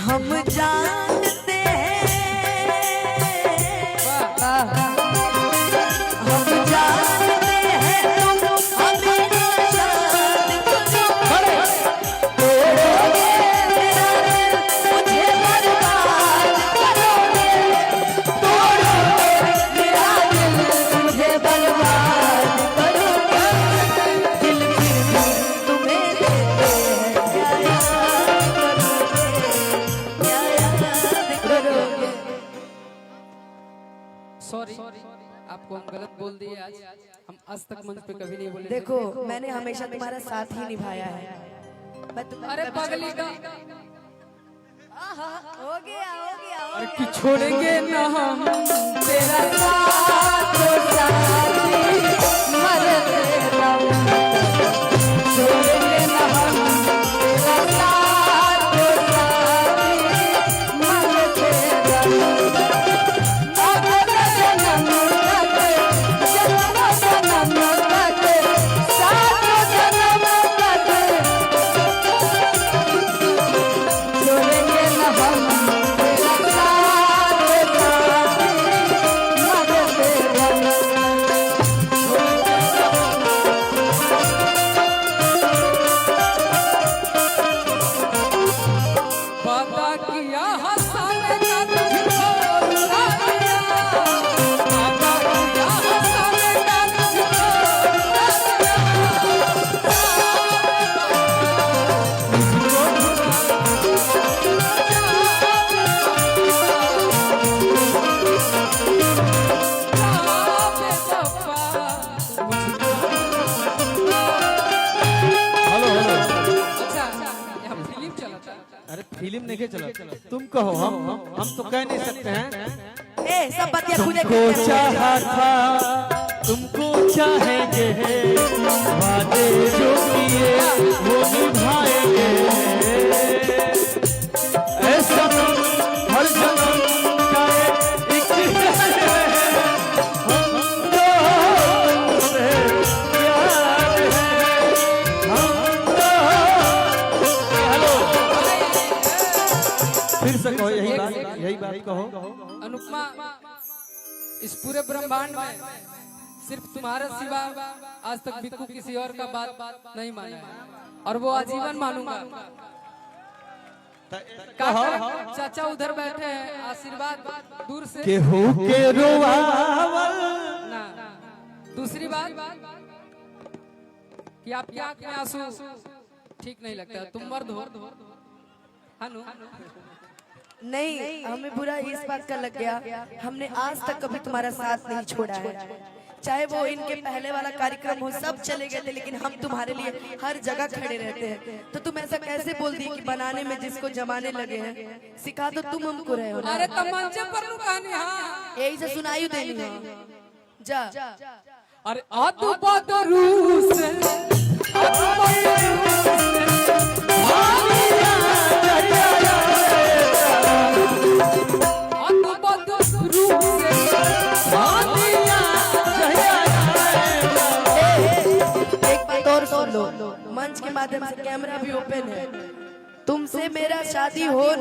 हम जानते सॉरी आपको हम गलत बोल दिए आज। हम आज तक मंच पे कभी नहीं बोले। देखो मैंने हमेशा तुम्हारा साथ ही निभाया है। अरे पगली का हो गया अरे कि छोड़ेंगे ना हम तेरा साथ साथी मरते दम छोड़ेंगे ना हम तेरा साथ साथी मरते दम फिल्म नहीं चला, तुम कहो हम तो कह नहीं सकते हैं। सब बतिया तुमको चाहा था तुमको चाहेंगे वादे जो किए वो निभाएंगे ऐसा हर जन्म का एक हम से प्यार है हम हेलो फिर से कहो यही बात कहो। अनुपमा इस पूरे ब्रह्मांड में सिर्फ तुम्हारा सिवा आज तक बिक्कू किसी और का बात नहीं माना है और वो आजीवन मानूंगा। चाचा उधर बैठे हैं, आशीर्वाद दूर से केहू के रोआवल ना। दूसरी बात कि आपकी आंख में आंसू ठीक नहीं लगता। तुम मर्द हो हनु नहीं, हमें बुरा इस बात का लग गया, हमने आज तक कभी तुम्हारा साथ नहीं छोड़ा है। चाहे वो इनके पहले वाला कार्यक्रम हो, सब चले गए थे, लेकिन हम तुम्हारे लिए हर जगह खड़े रहते हैं। तो तुम ऐसा कैसे बोल दिए कि बनाने में जिसको जमाने लगे हैं, सिखा तो तुम हमको रहे हो ना। अरे तमंचे पर कहानी हाँ यही से सुनाई देनी है। जा अरे आदू बदरू से मंच के माध्यम से कैमरा भी ओपन है। तुमसे मेरा शादी हो